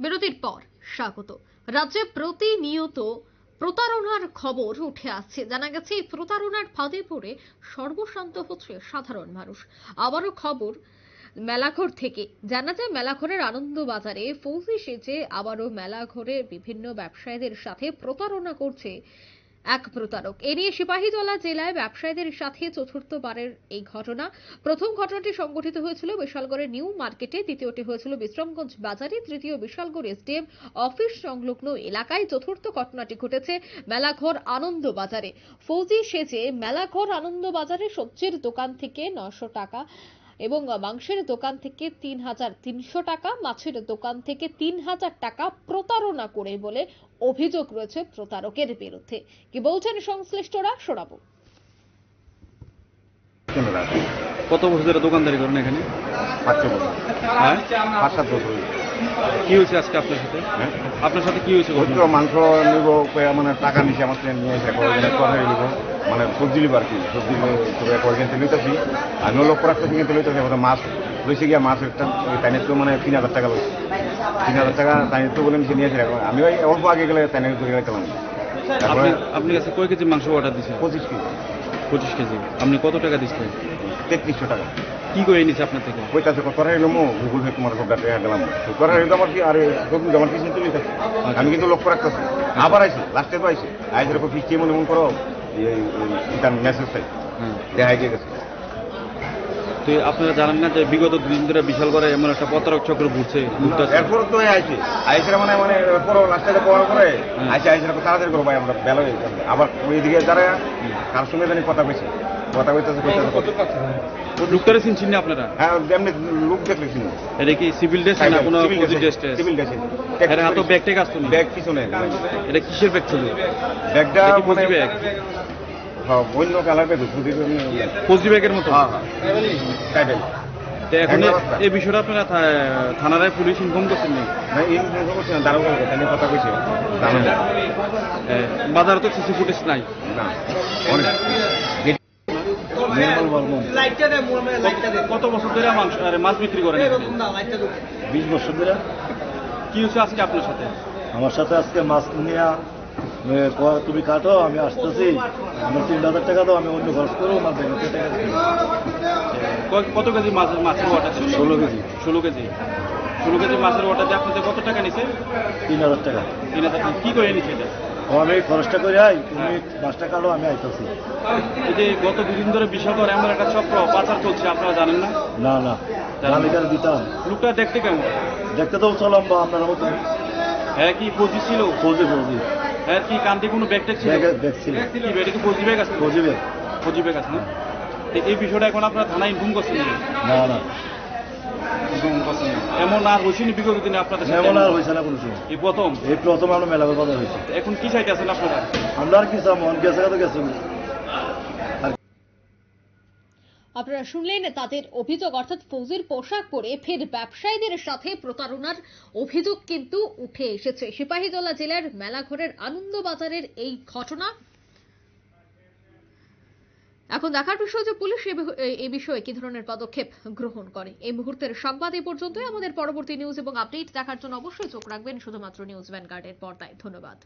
বিরতির পর স্বাগত। রাজ্যে প্রতিনিয়ত প্রতারণার খবর উঠে আসছে। জানা গেছে এই প্রতারণার ফাঁদে পড়ে সর্বশান্ত হচ্ছে সাধারণ মানুষ। আবারও খবর মেলাঘর থেকে। জানা যায় মেলাঘরের আনন্দবাজারে ফৌজি সেজে আবারও মেলাঘরের বিভিন্ন ব্যবসায়ীদের সাথে প্রতারণা করছে এক প্রতারক। এ নিয়ে সিপাহীজলা জেলায় ব্যবসায়ীদের সাথে চতুর্থবারের এই ঘটনা। প্রথম ঘটনাটি সংঘটিত হয়েছিল বিশালগড়ের নিউ মার্কেটে, দ্বিতীয়টি হয়েছিল বিশ্রামগঞ্জ বাজারে, তৃতীয় বিশালগড় এসডিএম অফিস সংলগ্ন এলাকায়, চতুর্থ ঘটনাটি ঘটেছে মেলাঘর আনন্দবাজারে। ফৌজি সেজে মেলাঘর আনন্দবাজারে সবজির দোকান থেকে 900 টাকা এবং মাংসের দোকান থেকে 3,300 টাকা, মাছের দোকান থেকে 3,000 টাকা প্রতারণা করে বলে অভিযোগ রয়েছে প্রতারকের বিরুদ্ধে। কি বলছেন সংশ্লিষ্টরা, শোনাবো। কত বছর ধরে দোকানদারি করেন এখানে? 5 বছর। হ্যাঁ, 5-7 বছর। কি হয়েছে আজকে আপনার সাথে? আপনার সাথে কি হয়েছে? মাংস নিব, মানে টাকা নিচে আমার থেকে নিয়ে এসে তরকারি নিব, মানে সবজি নিব আর কি। সবজি কিনতে নিতেছি, আমি লক্ষ্য রাখতেছি কিনতে নিতেছি। মাছ লইছে গিয়া, মাছের তাইনে তো মানে 3,000 টাকা লইছে। 3,000 টাকা তাইনে তো বলে নিয়ে এসে আমি ওই অল্প আগে গেলে তাইনে ধরে গেলাম। আপনি কাছে কয় কেজি মাংস অর্ডার দিচ্ছেন? 25 কেজি। 25 কেজি। আপনি কত টাকা দিচ্ছেন? 3300 টাকা। কি করে নিচ্ছে আপনার থেকে? কইতাছে করাই এলো গুগল পে তোমার সব টাকা গেলাম। করাই তো আমার কি, আরে আমার কিছু তুলি থাকছে, আমি কিন্তু লক্ষ্য রাখতেছি। আবার আইসি, লাস্টে তো আইসি আইসের উপর কি মনে মন করো মেসেজ চাই দেখাই দিয়ে গেছে। তো আপনারা জানেন না যে বিগত দিন ধরে বিশালগড়ে এমন একটা প্রতারক চক্র ঘুরছে? এরপর তো আইসি আইসের মানে মানে পরে লাস্টে পড়ার পরে আইসি আইসের তাড়াতাড়ি করো ভাই, আমরা বেলা হয়ে যাবে। আবার ওইদিকে যারা কার সঙ্গে জানি কথা কইছে, কথা কইতেছে লোকটারে চিনছেন না আপনারা? হ্যাঁ, এমনি লোক দেখলে চিনি। এটা কি সিভিল ড্রেস না কোনো পজিটিভ ড্রেস? Civil dress. এর হাতে ব্যাগ ট্যাগ আসতো না? ব্যাগ কিছু নেই। এটা কিসের ব্যাগ ছিল? ব্যাগটা ফৌজি ব্যাগ। হ্যাঁ, অন্য কালার ব্যাগ, ফৌজি ব্যাগের মতো। হ্যাঁ টাইটেল। এখন এই বিষয়টা আপনারা থানায় পুলিশ ইনফর্ম করছেন না? ইনফর্ম করছি না, দারোগা কথা কইছে জানেন না। বাজারে তো সিসি ফুটেজ নাই না, অনেক। কত বছর ধরে মাছ বিক্রি করেন? 20 বছর ধরে। কি হচ্ছে আজকে আপনার সাথে? আমার সাথে আজকে মাছ নিয়ে তুমি কাটো, আমি আসতেছি, আমার 3,000 টাকা দাও, আমি অন্য খরচ করবো, আমার ব্যাংকে টাকা দিই। কত কেজি মাছের অর্ডার ছিল? 16 কেজি। 16 কেজি। 16 কেজি মাছের অর্ডার দিয়ে আপনাদের কত টাকা নিছে? 3,000 টাকা। 3,000 টাকা। কি করে নিছে এটা? আমি খরচটা করে আই, তুমি মাছটা কাটো, আমি আইতেছি। এই যে গত দুদিন ধরে বিশালগড় এমন একটা চক্র পাচার চলছে, আপনারা জানেন না? না না, আমি কেন দিতাম? লোকটা দেখতে কেমন? দেখতে তো চলাম বা আপনার মতো। হ্যাঁ, কি ফৌজি ছিল? ফৌজি ফৌজি। হ্যাঁ, কি কান্দি কোনো ব্যাগ ট্যাগ ছিল? ব্যাগ ছিল। কি ব্যাগ? কি ফৌজি ব্যাগ আছে? ফৌজি ব্যাগ। ফৌজি ব্যাগ আছে না? এই বিষয়টা এখন আপনারা থানায় ইনফর্ম করছেন না? না না, এমন আর হয়েছে না বিগত দিনে আপনাদের সাথে? এমন আর হয়েছে না কোনো সময়। এই প্রথম আমরা মেলা কথা হয়েছে। এখন কি চাইতেছেন আপনারা? আমরা আর কি মন গেছে তো গেছে। আপনারা শুনলেন তাদের অভিযোগ, অর্থাৎ ফৌজির পোশাক পরে ফের ব্যবসায়ীদের সাথে প্রতারণার অভিযোগ কিন্তু উঠে এসেছে। সিপাহীজলা জেলার মেলাঘরের আনন্দবাজারের এই ঘটনা। এখন দেখার বিষয় যে পুলিশ এই বিষয়ে কি ধরনের পদক্ষেপ গ্রহণ করে। এই মুহূর্তের সংবাদ এই পর্যন্তই। আমাদের পরবর্তী নিউজ এবং আপডেট দেখার জন্য অবশ্যই চোখ রাখবেন শুধুমাত্র নিউজ ভ্যানগার্ডের পর্দায়। ধন্যবাদ।